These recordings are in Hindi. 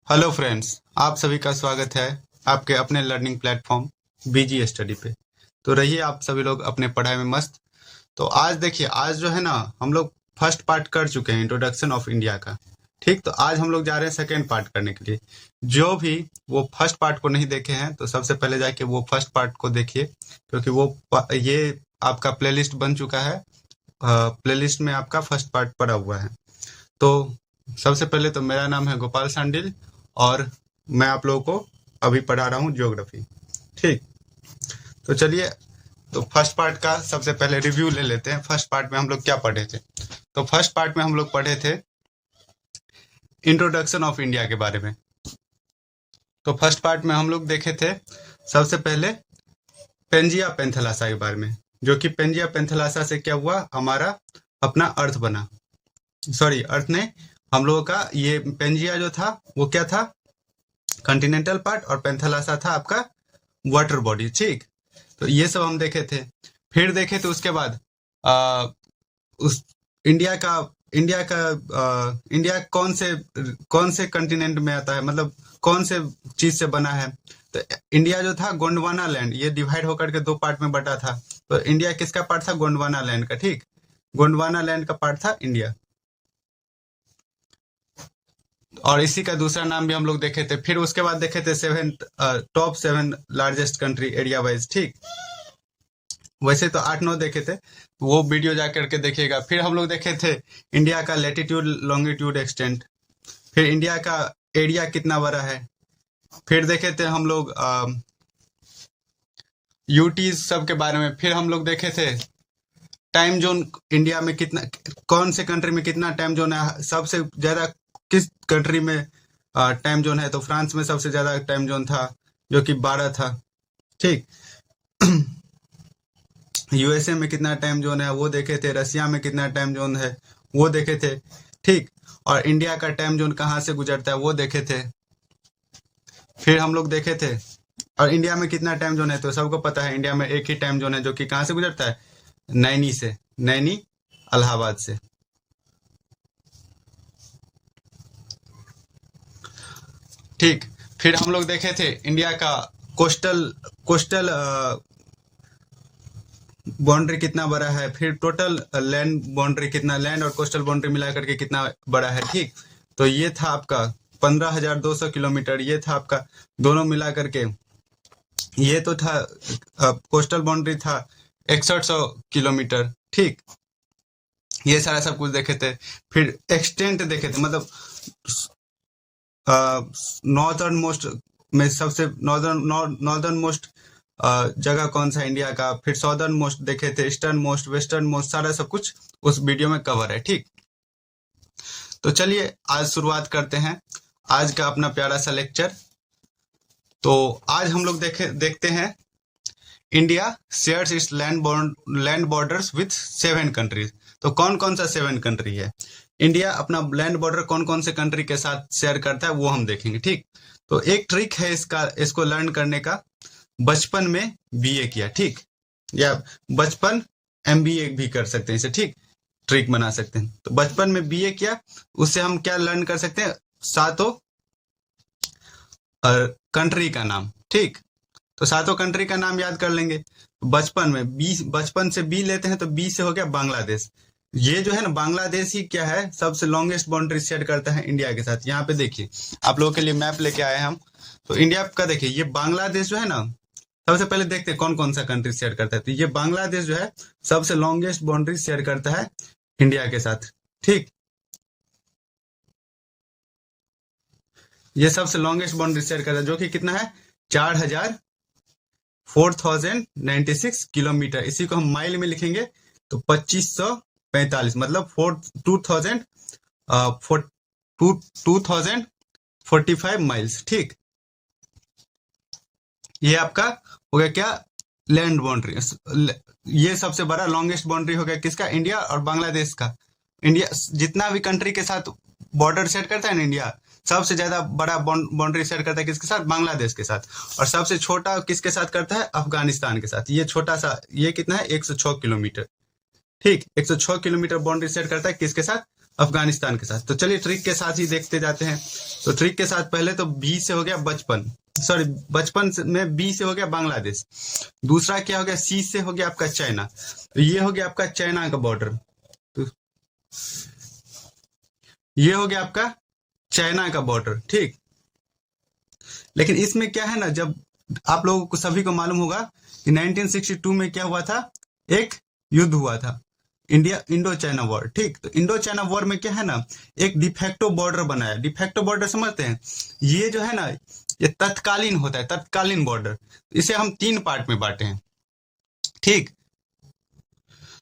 हेलो फ्रेंड्स, आप सभी का स्वागत है आपके अपने लर्निंग प्लेटफॉर्म बीजी स्टडी पे। तो रहिए आप सभी लोग अपने पढ़ाई में मस्त। तो आज देखिए, आज जो है ना, हम लोग फर्स्ट पार्ट कर चुके हैं इंट्रोडक्शन ऑफ इंडिया का। ठीक, तो आज हम लोग जा रहे हैं सेकेंड पार्ट करने के लिए। जो भी वो फर्स्ट पार्ट को नहीं देखे हैं तो सबसे पहले जाके वो फर्स्ट पार्ट को देखिए, क्योंकि ये आपका प्लेलिस्ट बन चुका है। प्लेलिस्ट में आपका फर्स्ट पार्ट पड़ा हुआ है। तो सबसे पहले तो मेरा नाम है गोपाल सांडिल और मैं आप लोगों को अभी पढ़ा रहा हूँ ज्योग्राफी। ठीक, तो चलिए, तो फर्स्ट पार्ट का सबसे पहले रिव्यू ले लेते हैं। फर्स्ट पार्ट में हम लोग क्या पढ़े थे? तो फर्स्ट पार्ट में हम लोग पढ़े थे इंट्रोडक्शन ऑफ इंडिया के बारे में। तो फर्स्ट पार्ट में हम लोग देखे थे सबसे पहले पेंजिया पेंथलासा के बारे में, जो कि पेंजिया पेंथलासा से क्या हुआ, हमारा अपना अर्थ बना। सॉरी, अर्थ ने हम लोगों का ये पेंजिया जो था वो क्या था, कॉन्टिनेंटल पार्ट, और पेंथलासा था आपका वाटर बॉडी। ठीक, तो ये सब हम देखे थे। फिर देखे थे उसके बाद आ, उस इंडिया कौन से कॉन्टिनेंट में आता है, मतलब कौन से चीज से बना है। तो इंडिया जो था गोंडवाना लैंड, ये डिवाइड होकर के दो पार्ट में बटा था। तो इंडिया किसका पार्ट था? गोंडवाना लैंड का। ठीक, गोंडवाना लैंड का पार्ट था इंडिया, और इसी का दूसरा नाम भी हम लोग देखे थे। फिर उसके बाद देखे थे top 7 largest country area wise. ठीक, वैसे तो 8-9 देखे थे, वो वीडियो जा करके देखिएगा। फिर हम लोग देखे थे इंडिया का लेटीट्यूड लॉन्गिट्यूड एक्सटेंट, फिर इंडिया का एरिया कितना बड़ा है। फिर देखे थे हम लोग यूटीज सब के बारे में। फिर हम लोग देखे थे टाइम जोन, इंडिया में कितना, कौन से कंट्री में कितना टाइम जोन है, सबसे ज्यादा किस कंट्री में टाइम जोन है। तो फ्रांस में सबसे ज्यादा टाइम जोन था, जो कि 12 था। ठीक, यूएसए में कितना टाइम जोन है वो देखे थे, रसिया में कितना टाइम जोन है वो देखे थे। ठीक, और इंडिया का टाइम जोन कहाँ से गुजरता है वो देखे थे। फिर हम लोग देखे थे, और इंडिया में कितना टाइम जोन है तो सबको पता है, इंडिया में एक ही टाइम जोन है, जो कि कहाँ से गुजरता है, नैनी से, नैनी इलाहाबाद से। ठीक, फिर हम लोग देखे थे इंडिया का कोस्टल कोस्टल बाउंड्री कितना बड़ा है, फिर टोटल लैंड बाउंड्री कितना, लैंड और कोस्टल बाउंड्री मिला करके कितना बड़ा है। ठीक, तो ये था आपका 15,200 किलोमीटर, ये था आपका दोनों मिला करके। ये तो था कोस्टल बाउंड्री था 6100 किलोमीटर। ठीक, ये सारा सब कुछ देखे थे। फिर एक्सटेंट देखे थे, मतलब नॉर्दर्न मोस्ट में सबसे नॉर्दर्न मोस्ट जगह कौन सा इंडिया का। फिर साउदर्न मोस्ट देखे थे, ईस्टर्न मोस्ट, वेस्टर्न मोस्ट, सारा सब कुछ उस वीडियो में कवर है। ठीक, तो चलिए आज शुरुआत करते हैं आज का अपना प्यारा सा लेक्चर। तो आज हम लोग देखते हैं India shares it's land borders with 7 countries. तो कौन कौन सा 7 कंट्री है, इंडिया अपना लैंड बॉर्डर कौन कौन से कंट्री के साथ शेयर करता है वो हम देखेंगे। ठीक, तो एक ट्रिक है इसको लर्न करने का, बचपन में बीए किया। ठीक, या बचपन एमबीए भी कर सकते हैं इसे। ठीक, ट्रिक बना सकते हैं। तो बचपन में बीए किया, उससे हम क्या लर्न कर सकते हैं, 7 कंट्री का नाम। ठीक, तो 7 कंट्री का नाम याद कर लेंगे। बचपन में बचपन से बी लेते हैं, तो बी से हो गया बांग्लादेश। ये जो है ना, बांग्लादेश ही क्या है, सबसे लॉन्गेस्ट बाउंड्री शेयर करता है इंडिया के साथ। यहाँ पे देखिए, आप लोगों के लिए मैप लेके आए हैं हम। तो इंडिया का देखिए, ये बांग्लादेश जो है ना, सबसे पहले देखते हैं कौन कौन सा कंट्री शेयर करता है। तो ये बांग्लादेश जो है सबसे लॉन्गेस्ट बाउंड्री शेयर करता है इंडिया के साथ। ठीक, ये सबसे लॉन्गेस्ट बाउंड्री शेयर करता है, जो कि कितना है, 4096 किलोमीटर। इसी को हम माइल में लिखेंगे तो 2545, मतलब 2045 माइल्स। ठीक, ये आपका हो गया क्या, लैंड बाउंड्री। ये सबसे बड़ा लॉन्गेस्ट बाउंड्री हो गया किसका, इंडिया और बांग्लादेश का। इंडिया जितना भी कंट्री के साथ बॉर्डर सेट करता है ना, इंडिया सबसे ज्यादा बड़ा बाउंड्री सेट करता है किसके साथ, बांग्लादेश के साथ। और सबसे छोटा किसके साथ करता है, अफगानिस्तान के साथ। ये छोटा सा, ये कितना है, 106 किलोमीटर। ठीक, 106 किलोमीटर बाउंड्री सेट करता है किसके साथ, अफगानिस्तान के साथ। तो चलिए ट्रिक के साथ ही देखते जाते हैं। तो ट्रिक के साथ पहले तो बी से हो गया बचपन, सॉरी बचपन में बी से हो गया बांग्लादेश। दूसरा क्या हो गया, सी से हो गया आपका चाइना। तो ये हो गया आपका चाइना का बॉर्डर। तो ये हो गया आपका चाइना का बॉर्डर, ठीक। लेकिन इसमें क्या है ना, जब आप लोगों को सभी को मालूम होगा कि 1962 में क्या हुआ था, एक युद्ध हुआ था, इंडो चाइना वॉर, ठीक। तो इंडो चाइना वॉर में क्या है ना, एक डिफेक्टो बॉर्डर बनाया। डिफेक्टो बॉर्डर समझते हैं, ये जो है ना, ये तत्कालीन होता है, तत्कालीन बॉर्डर। इसे हम 3 पार्ट में बांटे हैं, ठीक।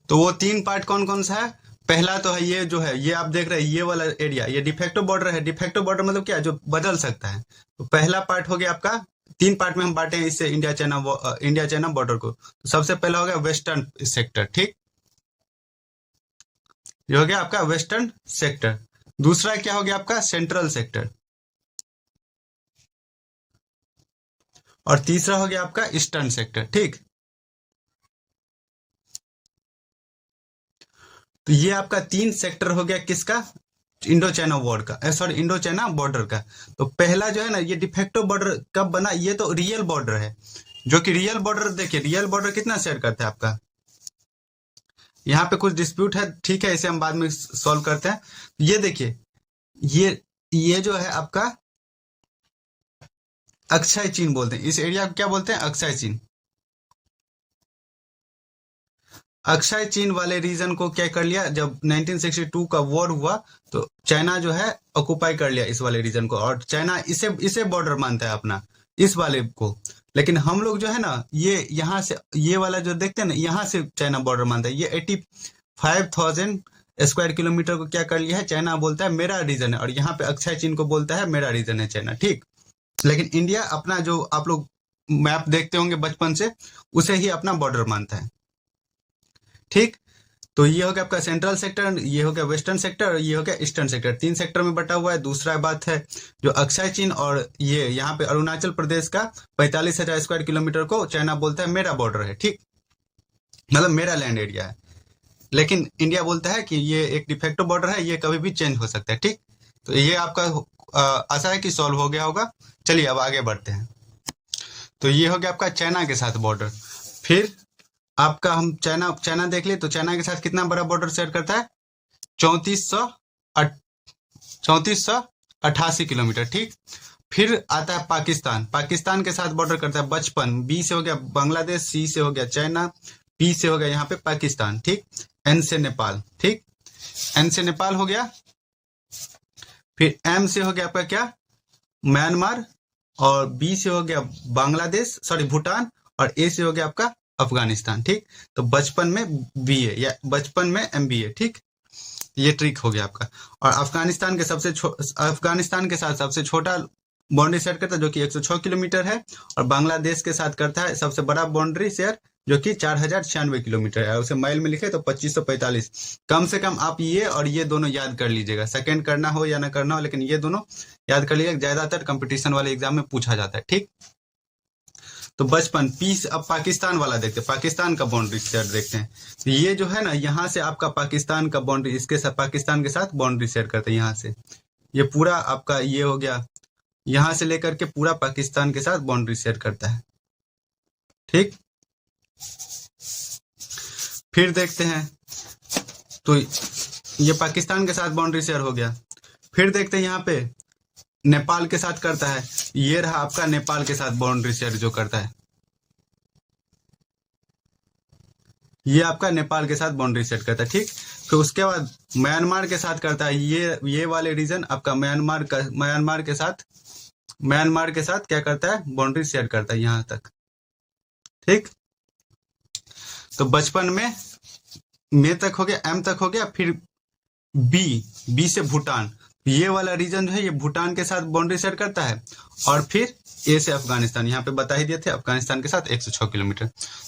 तो वो 3 पार्ट कौन कौन सा है? पहला तो है ये जो है, ये आप देख रहे हैं, ये वाला एरिया, ये डिफेक्टो बॉर्डर है। डिफेक्टो बॉर्डर मतलब क्या, जो बदल सकता है। तो पहला पार्ट हो गया आपका, 3 पार्ट में हम बांटे हैं इससे इंडिया चाइना बॉर्डर को। तो सबसे पहला हो गया वेस्टर्न सेक्टर, ठीक। ये हो गया आपका वेस्टर्न सेक्टर। दूसरा क्या हो गया आपका, सेंट्रल सेक्टर। और तीसरा हो गया आपका ईस्टर्न सेक्टर, ठीक। तो ये आपका 3 सेक्टर हो गया किसका, इंडो चाइना वॉर का, सॉरी इंडो चाइना बॉर्डर का। तो पहला जो है ना, ये डिफेक्टो बॉर्डर कब बना, ये तो रियल बॉर्डर है, जो कि रियल बॉर्डर, देखिए रियल बॉर्डर कितना शेयर करता है आपका। यहाँ पे कुछ डिस्प्यूट है, ठीक है, इसे हम बाद में सॉल्व करते हैं। ये देखिए, ये जो है आपका अक्षय चीन बोलते हैं, इस एरिया को क्या बोलते हैं, अक्षय चीन। अक्षय चीन वाले रीजन को क्या कर लिया, जब 1962 का वॉर हुआ तो चाइना जो है ऑक्युपाई कर लिया इस वाले रीजन को, और चाइना इसे बॉर्डर मानता है अपना, इस वाले को। लेकिन हम लोग जो है ना, ये यहाँ से, ये वाला जो देखते हैं ना, यहाँ से चाइना बॉर्डर मानता है। ये 85,000 स्क्वायर किलोमीटर को क्या कर लिया है, चाइना बोलता है मेरा रीजन है, और यहाँ पे अक्षय चीन को बोलता है मेरा रीजन है चाइना, ठीक। लेकिन इंडिया अपना, जो आप लोग मैप देखते होंगे बचपन से, उसे ही अपना बॉर्डर मानता है, ठीक। तो ये हो गया आपका सेंट्रल सेक्टर, ये हो गया वेस्टर्न सेक्टर, और ये हो गया ईस्टर्न सेक्टर। 3 सेक्टर में बटा हुआ है। दूसरा बात है जो अक्षय चीन, और ये यहाँ पे अरुणाचल प्रदेश का 45,000 स्क्वायर किलोमीटर को चाइना बोलता है मेरा बॉर्डर है, ठीक, मतलब मेरा लैंड एरिया है। लेकिन इंडिया बोलता है कि ये एक डिफेक्टो बॉर्डर है, ये कभी भी चेंज हो सकता है, ठीक। तो ये आपका आशा है कि सॉल्व हो गया होगा। चलिए अब आगे बढ़ते हैं। तो ये हो गया आपका चाइना के साथ बॉर्डर। फिर आपका हम चाइना देख ले, तो चाइना के साथ कितना बड़ा बॉर्डर शेयर करता है, 3488 किलोमीटर, ठीक। फिर आता है पाकिस्तान। पाकिस्तान के साथ बॉर्डर करता है बचपन, बी से हो गया बांग्लादेश, सी से हो गया चाइना, पी से हो गया यहाँ पे पाकिस्तान, ठीक। एन से नेपाल, ठीक, एन से नेपाल हो गया। फिर एम से हो गया आपका क्या, म्यांमार, और बी से हो गया बांग्लादेश, सॉरी भूटान, और ए से हो गया आपका अफगानिस्तान, ठीक। तो बचपन में बी है, या बचपन में एम बी है, ठीक। ये ट्रिक हो गया आपका। और अफगानिस्तान के साथ सबसे छोटा बाउंड्री शेयर करता है, जो कि 106 किलोमीटर है, और बांग्लादेश के साथ करता है सबसे बड़ा बाउंड्री शेयर, जो कि 4096 किलोमीटर है। उसे माइल में लिखे तो 2545। कम से कम आप ये और ये दोनों याद कर लीजिएगा, सेकंड करना हो या ना करना हो, लेकिन ये दोनों याद कर लीजिएगा, ज्यादातर कंपटीशन वाले एग्जाम में पूछा जाता है, ठीक। तो बचपन पीस। अब पाकिस्तान वाला देखते हैं, पाकिस्तान का बाउंड्री शेयर देखते हैं। तो ये जो है ना, यहाँ से आपका पाकिस्तान का बाउंड्री, इसके साथ पाकिस्तान के साथ बाउंड्री शेयर करते हैं। यहाँ से ये पूरा आपका ये हो गया, यहाँ से लेकर के पूरा पाकिस्तान के साथ बाउंड्री शेयर करता है, ठीक। फिर देखते हैं, तो ये पाकिस्तान के साथ बाउंड्री शेयर हो गया। फिर देखते हैं यहाँ पे नेपाल के साथ करता है, ये रहा आपका नेपाल के साथ बाउंड्री शेयर जो करता है, ये आपका नेपाल के साथ बाउंड्री सेट करता है, ठीक। फिर उसके बाद म्यांमार के साथ करता है, ये वाले रीजन आपका म्यांमार के साथ क्या करता है, बाउंड्री शेयर करता है यहाँ तक, ठीक। तो बचपन में तक हो गया, एम तक हो गया। फिर बी से भूटान, ये वाला रीजन जो है ये भूटान के साथ बाउंड्री शेयर करता है। और फिर ए से अफगानिस्तान, यहाँ पे बता ही दिए थे, अफगानिस्तान के साथ 106 किलोमीटर।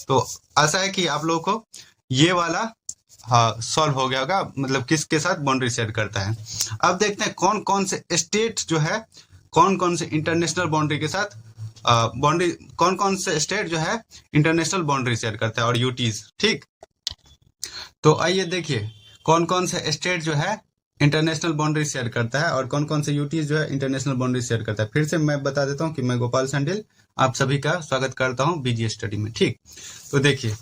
तो आशा है कि आप लोगों को ये वाला सॉल्व हो गया होगा, मतलब किसके साथ बाउंड्री शेयर करता है। अब देखते हैं कौन कौन से स्टेट जो है, कौन कौन से इंटरनेशनल बाउंड्री के साथ कौन कौन से स्टेट जो है इंटरनेशनल बाउंड्री शेयर करता है और यूटीज, ठीक। तो आइए देखिए कौन कौन से स्टेट जो है इंटरनेशनल बाउंड्री शेयर करता है और कौन कौन से यूटीज जो है इंटरनेशनल बाउंड्री शेयर करता है। फिर से मैं बता देता हूँ कि मैं गोपाल संडिल आप सभी का स्वागत करता हूँ बीजी स्टडी में। ठीक, तो देखिए,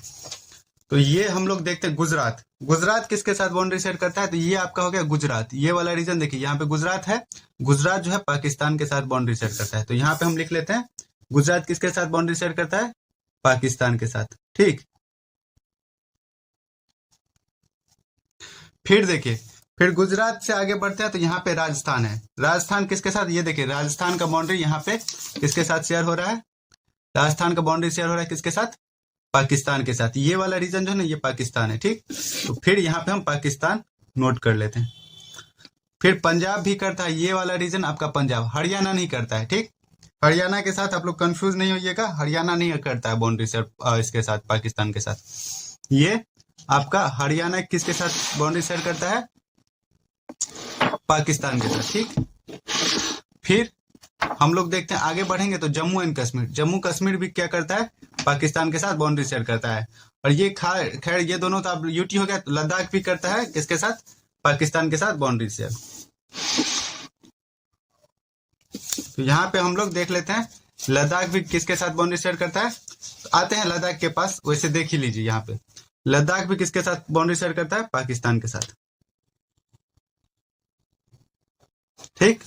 तो ये हम लोग देखते हैं गुजरात। गुजरात किसके साथ बाउंड्री शेयर करता है? तो ये आपका हो गया गुजरात। ये वाला रीजन देखिए, यहाँ पे गुजरात है। गुजरात जो है पाकिस्तान के साथ बाउंड्री शेयर करता है। तो यहाँ पे हम लिख लेते हैं गुजरात किसके साथ बाउंड्री शेयर करता है? पाकिस्तान के साथ। ठीक, फिर देखिए, फिर गुजरात से आगे बढ़ते हैं तो यहाँ पे राजस्थान है। राजस्थान किसके साथ? ये देखिए, राजस्थान का बाउंड्री यहाँ पे किसके साथ शेयर हो रहा है? राजस्थान का बाउंड्री शेयर हो रहा है किसके साथ? पाकिस्तान के साथ। ये वाला रीजन जो है ना, ये पाकिस्तान है। ठीक, तो फिर यहाँ पे हम पाकिस्तान नोट कर लेते हैं। फिर पंजाब भी करता है, ये वाला रीजन आपका पंजाब। हरियाणा नहीं करता है। ठीक, हरियाणा के साथ आप लोग कंफ्यूज नहीं होइएगा, हरियाणा नहीं करता है बाउंड्री शेयर इसके साथ, पाकिस्तान के साथ। ये आपका हरियाणा किसके साथ बाउंड्री शेयर करता है? पाकिस्तान के साथ। ठीक, फिर हम लोग देखते हैं, आगे बढ़ेंगे तो जम्मू एंड कश्मीर। जम्मू कश्मीर भी क्या करता है? पाकिस्तान के साथ बाउंड्री शेयर करता है। और ये खैर ये दोनों तो अब यूटी हो गया। तो लद्दाख भी करता है किसके साथ? पाकिस्तान के साथ बाउंड्री शेयर। तो यहाँ पे हम लोग देख लेते हैं लद्दाख भी किसके साथ बाउंड्री शेयर करता है। तो आते हैं लद्दाख के पास, वैसे देख ही लीजिए। यहाँ पे लद्दाख भी किसके साथ बाउंड्री शेयर करता है? पाकिस्तान के साथ। ठीक,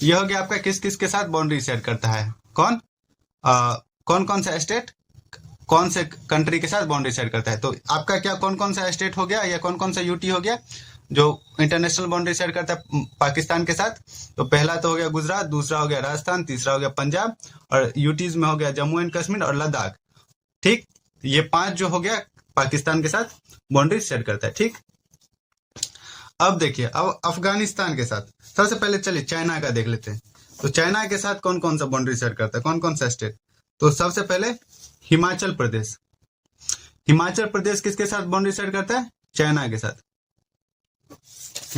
ये हो गया आपका किस किस के साथ बाउंड्री शेयर करता है। कौन कौन कौन सा स्टेट कौन से कंट्री के साथ बाउंड्री शेयर करता है। तो आपका क्या कौन कौन सा स्टेट हो गया या कौन कौन सा यूटी हो गया जो इंटरनेशनल बाउंड्री शेयर करता है पाकिस्तान के साथ? तो पहला तो हो गया गुजरात, दूसरा हो गया राजस्थान, तीसरा हो गया पंजाब, और यूटीज में हो गया जम्मू एंड कश्मीर और लद्दाख। ठीक, ये 5 जो हो गया पाकिस्तान के साथ बाउंड्री शेयर करता है। ठीक, अब देखिए, अब अफगानिस्तान के साथ सबसे पहले चलिए चाइना का देख लेते हैं। तो चाइना के साथ कौन कौन सा बाउंड्री शेयर करता है, कौन कौन सा स्टेट? तो सबसे पहले हिमाचल प्रदेश। हिमाचल प्रदेश किसके साथ बाउंड्री शेयर करता है? चाइना के साथ।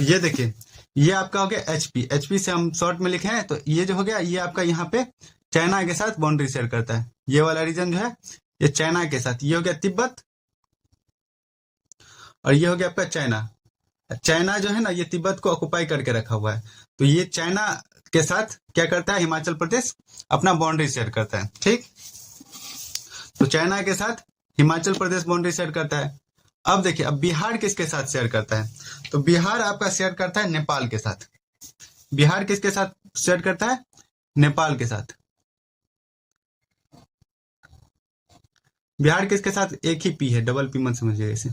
ये देखिए, ये आपका हो गया एचपी। एचपी से हम शॉर्ट में लिखे हैं, तो ये जो हो गया ये आपका यहाँ पे चाइना के साथ बाउंड्री शेयर करता है। ये वाला रीजन जो है ये चाइना के साथ। ये हो गया तिब्बत और ये हो गया आपका चाइना। चाइना जो है ना, ये तिब्बत को ऑक्युपाई करके रखा हुआ है। तो ये चाइना के साथ क्या करता है? हिमाचल प्रदेश अपना बाउंड्री शेयर करता है। ठीक, तो चाइना के साथ हिमाचल प्रदेश बाउंड्री शेयर करता है। अब देखिए, अब बिहार किसके साथ शेयर करता है? तो बिहार आपका शेयर करता है नेपाल के साथ। बिहार किसके साथ शेयर करता है? नेपाल के साथ। बिहार किसके साथ? एक ही पी है, डबल पी मत समझिए इसे।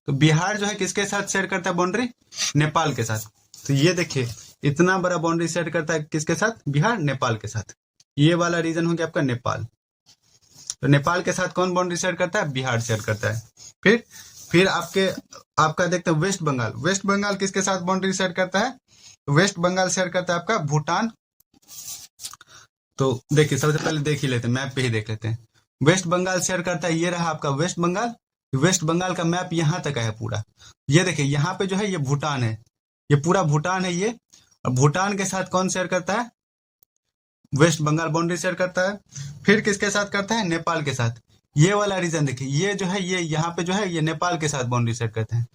तो बिहार जो है किसके साथ शेयर करता है बाउंड्री? नेपाल के साथ। तो ये देखिए, इतना बड़ा बाउंड्री शेयर करता है किसके साथ? बिहार नेपाल के साथ। ये वाला रीजन हो गया आपका नेपाल। तो नेपाल के साथ कौन बाउंड्री शेयर करता है? बिहार शेयर करता है। फिर आपका देखते हैं वेस्ट बंगाल। वेस्ट बंगाल किसके साथ बाउंड्री शेयर करता है? वेस्ट बंगाल शेयर करता है आपका भूटान। तो देखिए, सबसे पहले देख ही लेते हैं, मैप पे ही देख लेते हैं। वेस्ट बंगाल शेयर करता है, ये रहा आपका वेस्ट बंगाल। वेस्ट बंगाल का मैप यहाँ तक है पूरा। ये देखिए, यहाँ पे जो है ये भूटान है, ये पूरा भूटान है ये। और भूटान के साथ कौन शेयर करता है? वेस्ट बंगाल बाउंड्री शेयर करता है। फिर किसके साथ करता है? नेपाल के साथ। ये वाला रीजन देखिए, ये जो है ये यहाँ पे जो है ये नेपाल के साथ बाउंड्री शेयर करते हैं।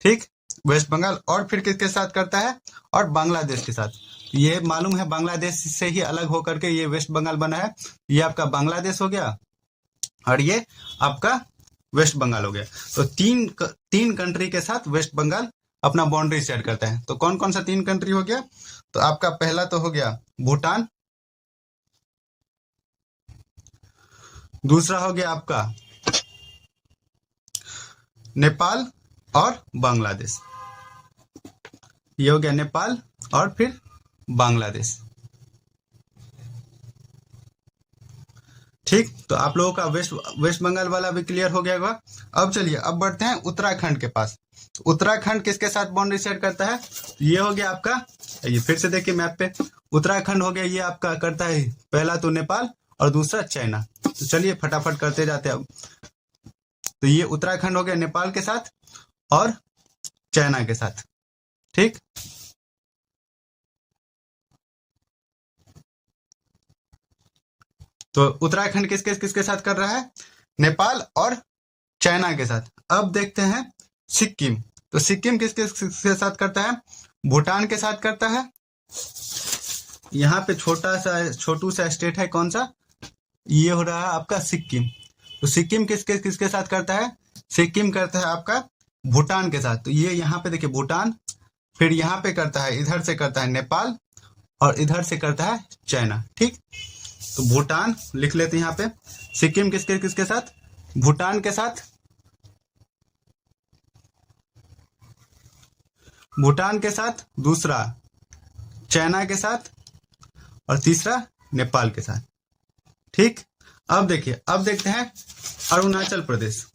ठीक, वेस्ट बंगाल। और फिर किसके साथ करता है? और बांग्लादेश के साथ। ये मालूम है बांग्लादेश से ही अलग होकर के ये वेस्ट बंगाल बना है। ये आपका बांग्लादेश हो गया और ये आपका वेस्ट बंगाल हो गया। तो तीन कंट्री के साथ वेस्ट बंगाल अपना बाउंड्री शेयर करता है। तो कौन कौन सा 3 कंट्री हो गया? तो आपका पहला तो हो गया भूटान, दूसरा हो गया आपका नेपाल और बांग्लादेश। ये हो गया नेपाल और फिर बांग्लादेश। ठीक, तो आप लोगों का वेस्ट बंगाल वाला भी क्लियर हो गया होगा। अब चलिए, अब बढ़ते हैं उत्तराखंड के पास। उत्तराखंड किसके साथ बाउंड्री शेयर करता है? ये हो गया आपका, ये फिर से देखिए मैप पे, उत्तराखंड हो गया ये आपका करता है पहला तो नेपाल और दूसरा चाइना। तो चलिए फटाफट करते जाते हैं अब। तो ये उत्तराखंड हो गया नेपाल के साथ और चाइना के साथ। ठीक, तो उत्तराखंड किसके साथ कर रहा है? नेपाल और चाइना के साथ। अब देखते हैं सिक्किम। तो सिक्किम किसके के साथ करता है? भूटान के साथ करता है। यहाँ पे छोटू सा स्टेट है, कौन सा? ये हो रहा है आपका सिक्किम। तो सिक्किम किसके किसके साथ करता है? सिक्किम करता है आपका भूटान के साथ। तो ये यहाँ पे देखिए भूटान, फिर यहाँ पे करता है, इधर से करता है नेपाल, और इधर से करता है चाइना। ठीक, तो भूटान लिख लेते हैं यहाँ पे। सिक्किम किसके किसके साथ? भूटान के साथ, भूटान के साथ, दूसरा चाइना के साथ, और तीसरा नेपाल के साथ। ठीक, अब देखिए, अब देखते हैं अरुणाचल प्रदेश।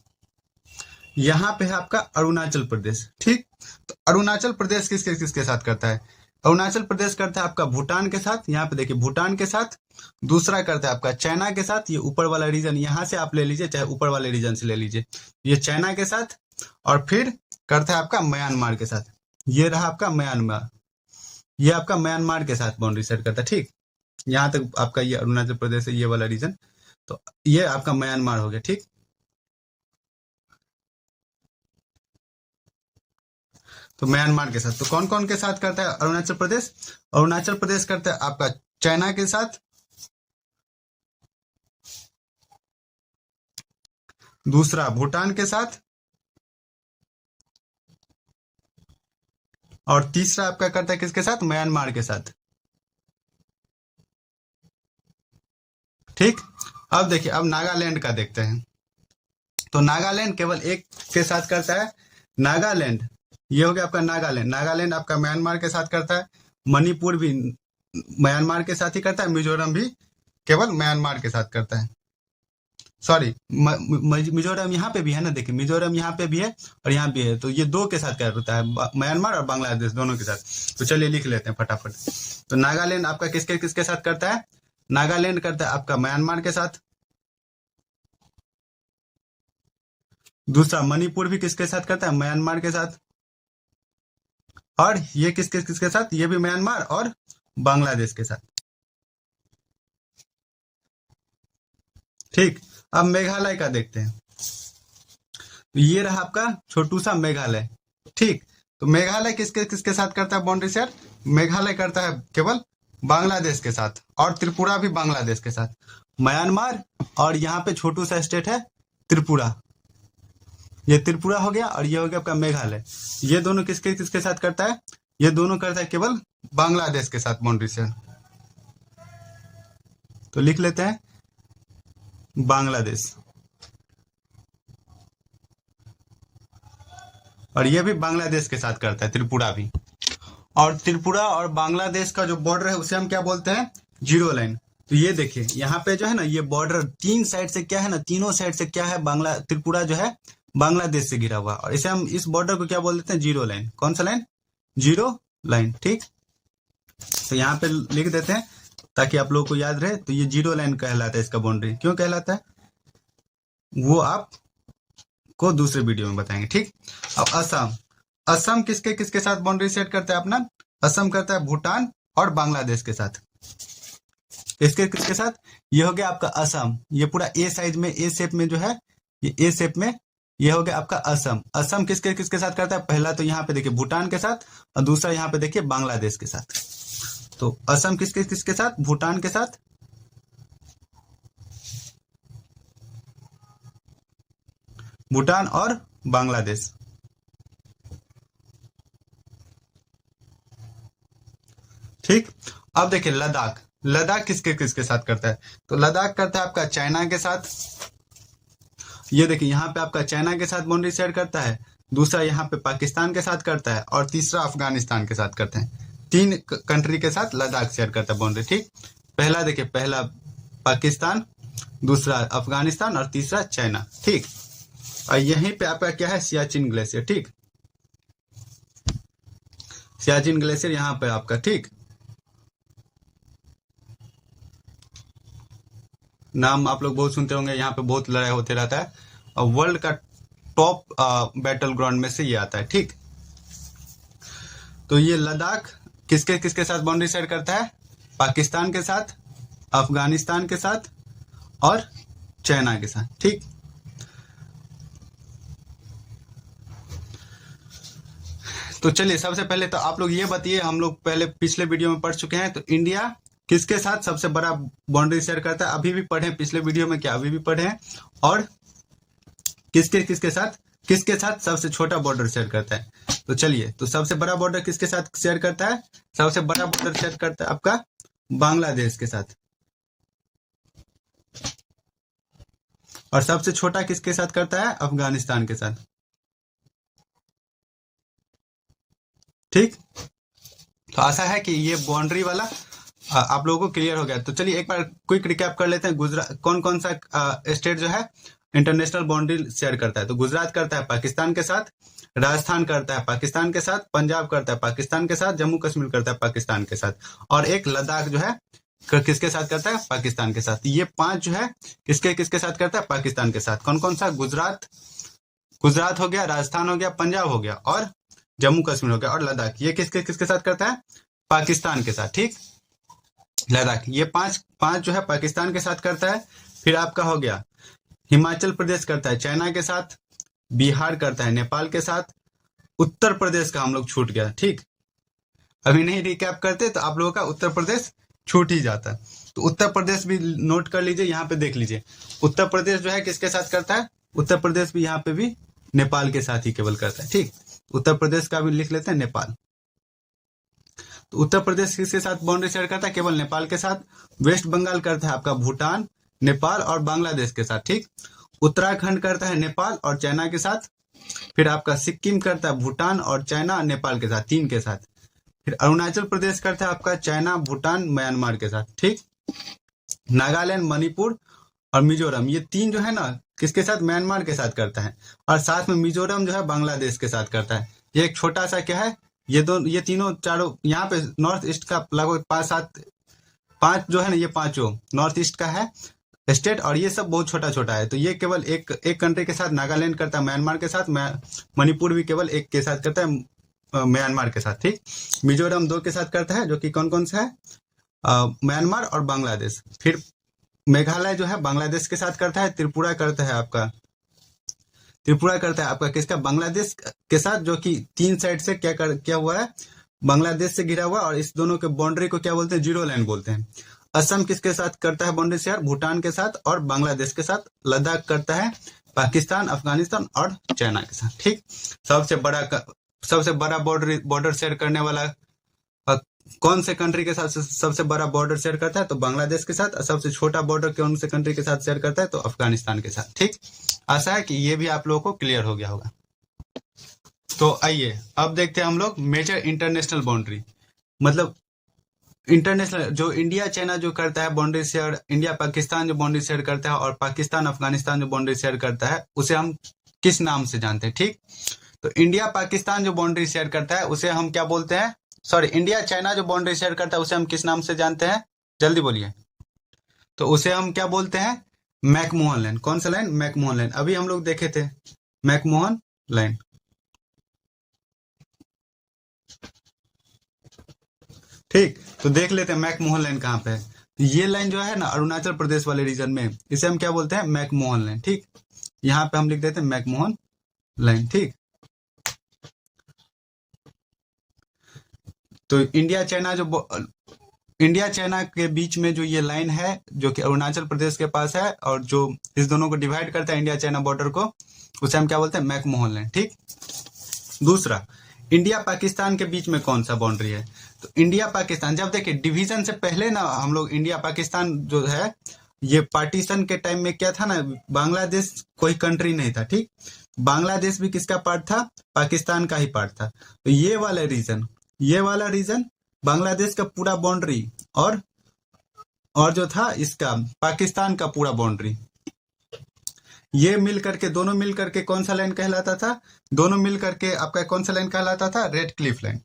यहाँ पे है आपका अरुणाचल प्रदेश। ठीक, तो अरुणाचल प्रदेश किसके किसके साथ करता है? अरुणाचल प्रदेश करता है आपका भूटान के साथ। यहाँ पे देखिए भूटान के साथ, दूसरा करता है आपका चाइना के साथ। ये ऊपर वाला रीजन यहाँ से आप ले लीजिए, चाहे ऊपर वाले रीजन से ले लीजिए। ये चाइना के साथ, और फिर करता है आपका म्यांमार के साथ। ये रहा आपका म्यांमार, ये आपका म्यांमार के साथ बाउंड्री सेट करता है। ठीक, यहाँ तक आपका ये अरुणाचल प्रदेश है, ये वाला रीजन। तो ये आपका म्यांमार हो गया। ठीक, तो म्यांमार के साथ। तो कौन कौन के साथ करता है अरुणाचल प्रदेश? अरुणाचल प्रदेश करता है आपका चाइना के साथ, दूसरा भूटान के साथ, और तीसरा आपका करता है किसके साथ? म्यांमार के साथ। ठीक, अब देखिए, अब नागालैंड का देखते हैं। तो नागालैंड केवल एक के साथ करता है, नागालैंड। ये हो गया आपका नागालैंड। नागालैंड आपका म्यांमार के साथ करता है। मणिपुर भी म्यांमार के साथ ही करता है। मिजोरम भी केवल म्यांमार के साथ करता है। सॉरी, मिजोरम यहाँ पे भी है ना, देखिए मिजोरम यहाँ पे भी है और यहाँ भी है। तो ये दो के साथ क्या होता है? म्यांमार और बांग्लादेश दोनों के साथ। तो चलिए लिख लेते हैं फटाफट। तो नागालैंड आपका किसके किसके साथ करता है? नागालैंड करता है आपका म्यांमार के साथ। दूसरा मणिपुर भी किसके साथ करता है? म्यांमार के साथ। और ये किसके किसके साथ? ये भी म्यांमार और बांग्लादेश के साथ। ठीक, अब मेघालय का देखते हैं। ये रहा आपका छोटू सा मेघालय। ठीक, तो मेघालय किसके किसके साथ करता है बाउंड्री शेयर? मेघालय करता है केवल बांग्लादेश के साथ, और त्रिपुरा भी बांग्लादेश के साथ। म्यांमार, और यहाँ पे छोटू सा स्टेट है त्रिपुरा। ये त्रिपुरा हो गया, और ये हो गया आपका मेघालय। ये दोनों किसके किसके साथ करता है? ये दोनों करता है केवल बांग्लादेश के साथ बाउंड्री शेयर। तो लिख लेते हैं बांग्लादेश, और ये भी बांग्लादेश के साथ करता है, त्रिपुरा भी। और त्रिपुरा और बांग्लादेश का जो बॉर्डर है उसे हम क्या बोलते हैं? Zero line. तो ये देखिए यहाँ पे जो है ना, ये बॉर्डर तीन साइड से क्या है ना, तीनों साइड से क्या है? त्रिपुरा जो है बांग्लादेश से घिरा हुआ, और इसे हम इस बॉर्डर को क्या बोल देते हैं? Zero line. कौन सा लाइन? Zero line. ठीक, तो यहाँ पे लिख देते हैं ताकि आप लोगों को याद रहे। तो ये जीरो लाइन कहलाता है, इसका बाउंड्री क्यों कहलाता है वो आप को दूसरे वीडियो में बताएंगे। ठीक, अब असम। असम किसके किसके साथ बाउंड्री सेट करता है अपना? असम करता है भूटान और बांग्लादेश के साथ। इसके किसके साथ? ये हो गया आपका असम। ये पूरा ए साइज में, ए शेप में जो है, ये ए शेप में, ये हो गया आपका असम। असम किसके किसके साथ करता है? पहला तो यहाँ पे देखिए भूटान के साथ, और दूसरा यहाँ पे देखिए बांग्लादेश के साथ। तो असम किसके किसके साथ? भूटान के साथ, भूटान और बांग्लादेश। ठीक, अब देखिए लद्दाख। लद्दाख किसके किसके साथ करता है? तो लद्दाख करता है आपका चाइना के साथ। ये देखिए यहाँ पे आपका चाइना के साथ बाउंड्री शेयर करता है। दूसरा यहाँ पे पाकिस्तान के साथ करता है, और तीसरा अफगानिस्तान के साथ करते हैं। तीन कंट्री के साथ लद्दाख शेयर करता है बाउंड्री। ठीक, पहला देखिए, पहला पाकिस्तान, दूसरा अफगानिस्तान, और तीसरा चाइना। ठीक, और यहीं पे आपका क्या है? सियाचिन ग्लेशियर। ठीक, सियाचिन ग्लेशियर यहाँ पे आपका। ठीक, नाम आप लोग बहुत सुनते होंगे, यहाँ पे बहुत लड़ाई होते रहता है, और वर्ल्ड का टॉप बैटल ग्राउंड में से ये आता है। ठीक, तो ये लद्दाख किसके किसके साथ बाउंड्री शेयर करता है? पाकिस्तान के साथ, अफगानिस्तान के साथ, और चाइना के साथ। ठीक, तो चलिए सबसे पहले तो आप लोग ये बताइए, हम लोग पहले पिछले वीडियो में पढ़ चुके हैं, तो इंडिया किसके साथ सबसे बड़ा बाउंड्री शेयर करता है, अभी भी पढ़े पिछले वीडियो में, क्या अभी भी पढ़े हैं, और किसके साथ सबसे छोटा बॉर्डर शेयर करता है। तो चलिए, तो सबसे बड़ा बॉर्डर किसके साथ शेयर करता है, सबसे बड़ा बॉर्डर शेयर करता है आपका बांग्लादेश के साथ, और सबसे छोटा किसके साथ करता है, अफगानिस्तान के साथ। ठीक, तो आशा है कि ये बाउंड्री वाला आप लोगों को क्लियर हो गया। तो चलिए एक बार क्विक रिकैप कर लेते हैं, गुजरात कौन कौन सा स्टेट जो है इंटरनेशनल बाउंड्री शेयर करता है। तो गुजरात करता है पाकिस्तान के साथ, राजस्थान करता है पाकिस्तान के साथ, पंजाब करता है पाकिस्तान के साथ, जम्मू कश्मीर करता है पाकिस्तान के साथ, और एक लद्दाख जो है किसके साथ करता है, पाकिस्तान के साथ। ये 5 जो है किसके किसके साथ करता है, पाकिस्तान के साथ। कौन कौन सा, गुजरात हो गया, राजस्थान हो गया, पंजाब हो गया, और जम्मू कश्मीर हो गया, और लद्दाख। ये किसके किसके साथ करता है, पाकिस्तान के साथ। ठीक, लद्दाख, ये पांच जो है पाकिस्तान के साथ करता है। फिर आपका हो गया हिमाचल प्रदेश करता है चाइना के साथ, बिहार करता है नेपाल के साथ, उत्तर प्रदेश का हम लोग छूट गया। ठीक, अभी नहीं रिकैप करते तो आप लोगों का उत्तर प्रदेश छूट ही जाता है। तो उत्तर प्रदेश भी नोट कर लीजिए, यहाँ पे देख लीजिए, उत्तर प्रदेश जो है किसके साथ करता है, उत्तर प्रदेश भी यहाँ पे भी नेपाल के साथ ही केवल करता है। ठीक, उत्तर प्रदेश का भी लिख लेते हैं नेपाल। तो उत्तर प्रदेश किसके साथ बाउंड्री शेयर करता है, केवल नेपाल के साथ। वेस्ट बंगाल करता है आपका भूटान, नेपाल और बांग्लादेश के साथ। ठीक, उत्तराखंड करता है नेपाल और चाइना के साथ। फिर आपका सिक्किम करता है भूटान और चाइना नेपाल के साथ, 3 के साथ। फिर अरुणाचल प्रदेश करता है आपका चाइना, भूटान, म्यांमार के साथ। ठीक, नागालैंड, मणिपुर और मिजोरम, ये 3 जो है ना किसके साथ, म्यांमार के साथ करता है। और साथ में मिजोरम जो है बांग्लादेश के साथ करता है। ये एक छोटा सा क्या है, ये तीनों चारों यहाँ पे नॉर्थ ईस्ट का लगभग 5 जो है ना, ये 5 नॉर्थ ईस्ट का है स्टेट, और ये सब बहुत छोटा छोटा है। तो ये केवल एक कंट्री के साथ नागालैंड करता है म्यांमार के साथ, मणिपुर भी केवल एक के साथ करता है म्यांमार के साथ। ठीक, मिजोरम 2 के साथ करता है, जो कि कौन कौन सा है, म्यांमार और बांग्लादेश। फिर मेघालय जो है बांग्लादेश के साथ करता है। त्रिपुरा करता है आपका किसका, बांग्लादेश के साथ, जो कि 3 साइड से क्या हुआ है, बांग्लादेश से घिरा हुआ, और इस दोनों के बाउंड्री को क्या बोलते हैं, जीरो लाइन बोलते हैं। असम किसके साथ करता है बाउंड्री शेयर, भूटान के साथ और बांग्लादेश के साथ। लद्दाख करता है पाकिस्तान, अफगानिस्तान और चाइना के साथ। ठीक, सबसे बड़ा बॉर्डर शेयर करने वाला कौन से कंट्री के साथ सबसे बड़ा बॉर्डर शेयर करता है, तो बांग्लादेश के साथ। सबसे छोटा बॉर्डर कौन से कंट्री के साथ शेयर करता है, तो अफगानिस्तान के साथ। ठीक, आशा है कि ये भी आप लोगों को क्लियर हो गया होगा। तो आइए अब देखते हैं हम लोग मेजर इंटरनेशनल बाउंड्री, मतलब इंटरनेशनल जो इंडिया चाइना जो करता है बाउंड्री शेयर, इंडिया पाकिस्तान जो बाउंड्री शेयर करता है, और पाकिस्तान अफगानिस्तान जो बाउंड्री शेयर करता है, उसे हम किस नाम से जानते हैं। ठीक, तो इंडिया पाकिस्तान जो बाउंड्री शेयर करता है उसे हम क्या बोलते हैं, सॉरी, इंडिया चाइना जो बाउंड्री शेयर करता है उसे हम किस नाम से जानते हैं, जल्दी बोलिए। तो उसे हम क्या बोलते हैं, मैकमोहन लाइन। कौन सा लाइन, मैकमोहन लाइन। अभी हम लोग देखे थे मैकमोहन लाइन। ठीक, तो देख लेते हैं मैकमोहन लाइन कहाँ पे है। ये लाइन जो है ना अरुणाचल प्रदेश वाले रीजन में, इसे हम क्या बोलते हैं, मैकमोहन लाइन। ठीक, यहाँ पे हम लिख देते हैं मैकमोहन लाइन। ठीक, तो इंडिया चाइना के बीच में जो ये लाइन है, जो कि अरुणाचल प्रदेश के पास है, और जो इस दोनों को डिवाइड करता है इंडिया चाइना बॉर्डर को, उसे हम क्या बोलते हैं, मैकमोहन लाइन। ठीक, दूसरा, इंडिया पाकिस्तान के बीच में कौन सा बाउंड्री है, तो इंडिया पाकिस्तान, जब देखिए डिवीजन से पहले ना हम लोग इंडिया पाकिस्तान जो है, ये पार्टीशन के टाइम में क्या था ना, बांग्लादेश कोई कंट्री नहीं था। ठीक, बांग्लादेश भी किसका पार्ट था, पाकिस्तान का ही पार्ट था। तो ये वाला रीजन बांग्लादेश का पूरा बाउंड्री, और जो था इसका पाकिस्तान का पूरा बाउंड्री, ये मिल करके दोनों मिल करके कौन सा लाइन कहलाता था, दोनों मिल करके आपका कौन सा लाइन कहलाता था, रेड क्लिफ लाइन।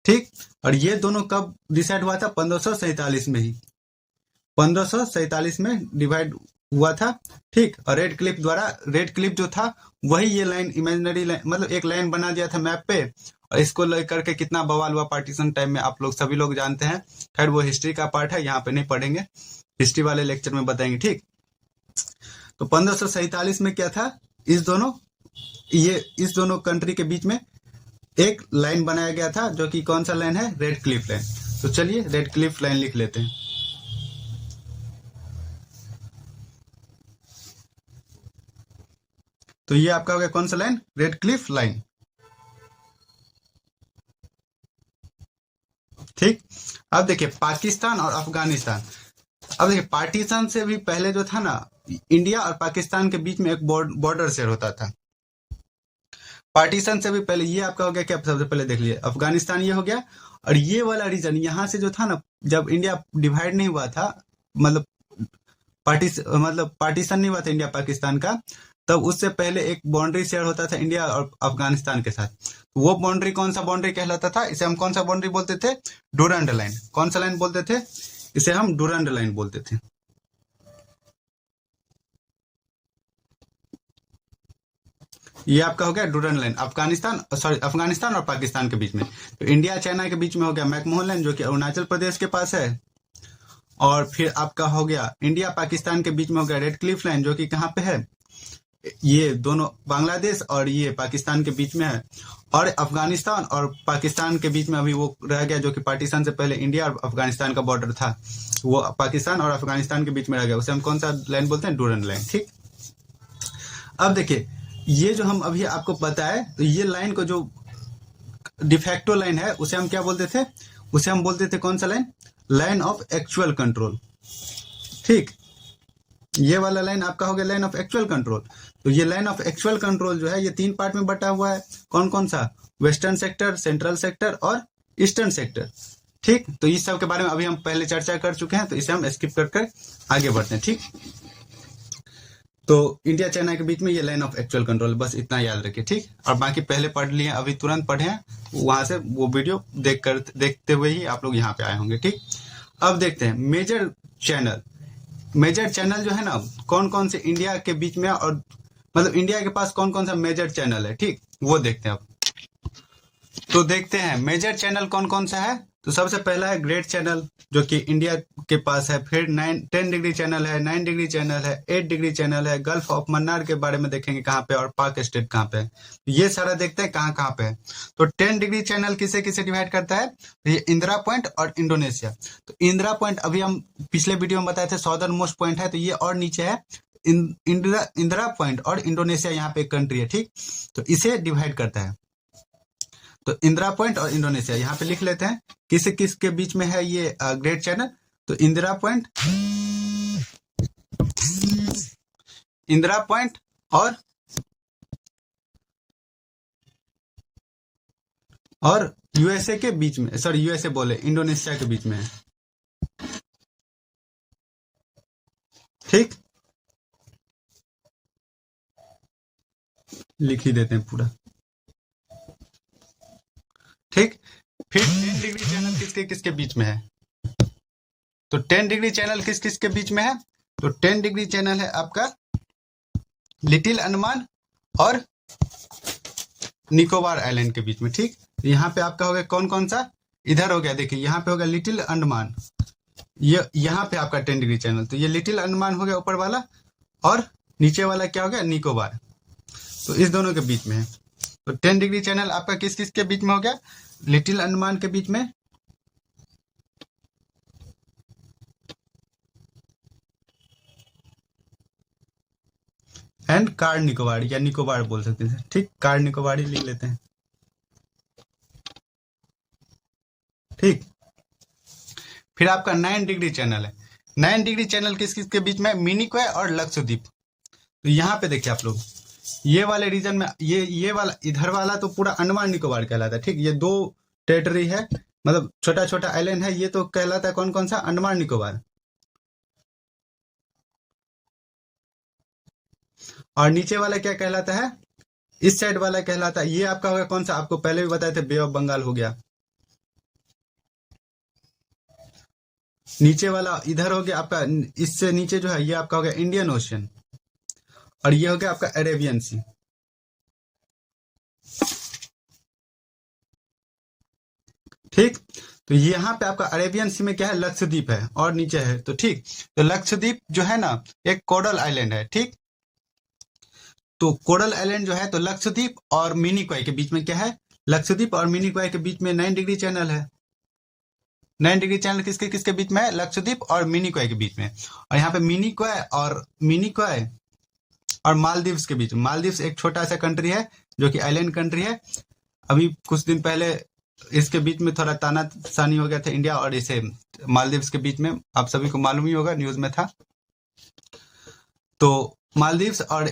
ठीक, और ये दोनों कब डिसाइड हुआ था, 1547 में ही, 1547 में डिवाइड हुआ था। ठीक, और रेड क्लिफ जो था वही ये लाइन, इमेजिनरी लाइन, मतलब एक लाइन बना दिया था मैप पे, और इसको लेकर के कितना बवाल हुआ पार्टीशन टाइम में, आप लोग सभी लोग जानते हैं। खैर वो हिस्ट्री का पार्ट है, यहाँ पे नहीं पढ़ेंगे, हिस्ट्री वाले लेक्चर में बताएंगे। ठीक, तो 1547 में क्या था, इस दोनों कंट्री के बीच में एक लाइन बनाया गया था जो कि कौन सा लाइन है, रेड क्लिफ लाइन। तो चलिए रेड क्लिफ लाइन लिख लेते हैं। तो ये आपका हो गया कौन सा लाइन, रेड क्लिफ लाइन। ठीक, अब देखिए पाकिस्तान और अफगानिस्तान। अब देखिए पार्टीशन से भी पहले जो था ना, इंडिया और पाकिस्तान के बीच में एक बॉर्डर शेयर होता था। पार्टीशन से भी पहले ये आपका हो गया क्या, सबसे पहले देख लीजिए अफगानिस्तान ये हो गया, और ये वाला रीजन यहाँ से जो था ना, जब इंडिया डिवाइड नहीं हुआ था, मतलब पार्टीशन नहीं हुआ था इंडिया पाकिस्तान का, तब उससे पहले एक बाउंड्री शेयर होता था इंडिया और अफगानिस्तान के साथ। वो बाउंड्री कौन सा बाउंड्री कहलाता था, इसे हम कौन सा बाउंड्री बोलते थे, डूरंड लाइन। कौन सा लाइन बोलते थे, इसे हम डूरंड लाइन बोलते थे। ये आपका हो गया डूरंड लाइन, अफगानिस्तान और पाकिस्तान के बीच में। तो इंडिया चाइना के बीच में हो गया मैकमोहन लाइन, जो कि अरुणाचल प्रदेश के पास है। और फिर आपका हो गया इंडिया पाकिस्तान के बीच में हो गया रेड क्लिफ लाइन, जो कि कहाँ पे है, ये दोनों बांग्लादेश और ये पाकिस्तान के बीच में है। और अफगानिस्तान और पाकिस्तान के बीच में अभी वो रह गया, जो कि पार्टीशन से पहले इंडिया और अफगानिस्तान का बॉर्डर था, वो पाकिस्तान और अफगानिस्तान के बीच में रह गया, उसे हम कौन सा लाइन बोलते हैं, डूरंड लाइन। ठीक, अब देखिए ये जो हम अभी आपको बताए, तो ये लाइन को जो डिफेक्टो लाइन है उसे हम क्या बोलते थे, उसे हम बोलते थे कौन सा line, line of actual control. ठीक, ये वाला लाइन आपका हो गया लाइन ऑफ एक्चुअल कंट्रोल। तो ये लाइन ऑफ एक्चुअल कंट्रोल जो है ये 3 पार्ट में बटा हुआ है। कौन कौन सा, वेस्टर्न सेक्टर, सेंट्रल सेक्टर और ईस्टर्न सेक्टर। ठीक, तो इस सब के बारे में अभी हम पहले चर्चा कर चुके हैं, तो इसे हम स्किप कर आगे बढ़ते हैं। ठीक, तो इंडिया चाइना के बीच में ये लाइन ऑफ एक्चुअल कंट्रोल, बस इतना याद रखिए। ठीक, और बाकी पहले पढ़ लिए, अभी तुरंत पढ़े हैं, वहां से वो वीडियो देखते हुए ही आप लोग यहाँ पे आए होंगे। ठीक, अब देखते हैं मेजर चैनल। मेजर चैनल जो है ना, कौन कौन से इंडिया के बीच में, और मतलब इंडिया के पास कौन कौन सा मेजर चैनल है, ठीक, वो देखते हैं अब। तो देखते हैं मेजर चैनल कौन कौन सा है। तो सबसे पहला है ग्रेट चैनल, जो कि इंडिया के पास है। फिर 10 डिग्री चैनल है, 9 डिग्री चैनल है, 8 डिग्री चैनल है। गल्फ ऑफ मन्नार के बारे में देखेंगे कहाँ पे, और पाक स्टेट कहाँ पे है, ये सारा देखते हैं कहाँ कहाँ पे है। तो 10 डिग्री चैनल किसे किसे डिवाइड करता है, तो ये इंदिरा पॉइंट और इंडोनेशिया। तो इंदिरा पॉइंट अभी हम पिछले वीडियो में बताए थे सॉदर्न मोस्ट पॉइंट है, तो ये और नीचे है। इंदिरा पॉइंट और इंडोनेशिया यहाँ पे एक कंट्री है। ठीक, तो इसे डिवाइड करता है। तो इंदिरा पॉइंट और इंडोनेशिया यहाँ पे लिख लेते हैं, किस किस के बीच में है ये ग्रेट चैनल। तो इंदिरा पॉइंट और यूएसए के बीच में, सॉरी यूएसए बोले, इंडोनेशिया के बीच में है। ठीक, लिख ही देते हैं पूरा। ठीक, फिर 10 डिग्री चैनल किसके किसके बीच में है। तो 10 डिग्री चैनल किस किस के बीच में है, तो 10 डिग्री चैनल है आपका लिटिल अंडमान और निकोबार आइलैंड के बीच में। ठीक, तो यहाँ पे आपका हो गया कौन कौन सा, इधर हो गया, देखिए यहाँ पे हो गया लिटिल अंडमान, ये यहाँ पे आपका 10 डिग्री चैनल। तो ये लिटिल अंडमान हो गया ऊपर वाला, और नीचे वाला क्या हो गया, निकोबार। तो इस दोनों के बीच में है। तो 10 डिग्री चैनल आपका किस किस के बीच में हो गया, लिटिल अंडमान के बीच में, एंड कार निकोबार या निकोबार बोल सकते हैं। ठीक, कार निकोबार ही लिख लेते हैं। ठीक, फिर आपका 9 डिग्री चैनल है। 9 डिग्री चैनल किस किस के बीच में, मिनिकॉय और लक्षद्वीप। तो यहाँ पे देखिए आप लोग, ये वाले रीजन में, ये वाला इधर वाला तो पूरा अंडमान निकोबार कहलाता है। ठीक, ये 2 टेरिटरी है, मतलब छोटा छोटा आइलैंड है, ये तो कहलाता है कौन कौन सा, अंडमान निकोबार। और नीचे वाला क्या कहलाता है, इस साइड वाला कहलाता है, ये आपका हो गया कौन सा, आपको पहले भी बताए थे, बे ऑफ बंगाल हो गया। नीचे वाला इधर हो गया आपका, इससे नीचे जो है ये आपका हो गया इंडियन ओशियन, और ये हो गया आपका अरेबियन सी। ठीक, तो यहाँ पे आपका अरेबियन सी में क्या है, लक्षद्वीप है और नीचे है। तो ठीक, तो लक्षद्वीप जो है ना एक कोरल आइलैंड है। ठीक, तो कोरल आइलैंड जो है, तो लक्षद्वीप और मिनिकॉय के बीच में क्या है, लक्षद्वीप और मिनिकॉय के बीच में 9 डिग्री चैनल है। 9 डिग्री चैनल किसके किसके बीच में है? लक्षद्वीप और मिनिकॉय के बीच में। और यहाँ पे मिनिकॉय और मालदीव्स के बीच में। मालदीव्स एक छोटा सा कंट्री है जो कि आइलैंड कंट्री है। अभी कुछ दिन पहले इसके बीच में थोड़ा तानाशानी हो गया था इंडिया और इसे मालदीव्स के बीच में, आप सभी को मालूम ही होगा, न्यूज में था। तो मालदीव्स और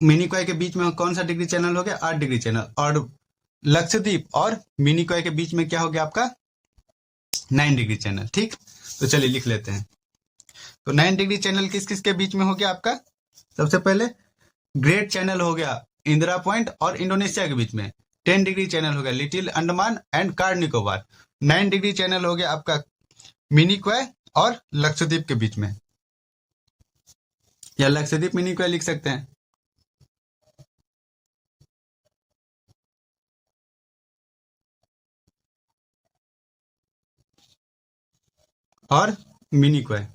मिनिकॉय के बीच में कौन सा डिग्री चैनल हो गया? 8 डिग्री चैनल। और लक्षद्वीप और मिनिकॉय के बीच में क्या हो गया आपका? 9 डिग्री चैनल। ठीक, तो चलिए लिख लेते हैं। तो 9 डिग्री चैनल किस किस के बीच में हो गया आपका? सबसे पहले ग्रेट चैनल हो गया इंदिरा पॉइंट और इंडोनेशिया के बीच में। 10 डिग्री चैनल हो गया little Andaman and car Nicobar. 9 degree channel हो गया आपका मिनिकॉय और लक्षद्वीप के बीच में, या लक्षद्वीप मिनिकॉय लिख सकते हैं। और मिनिकॉय।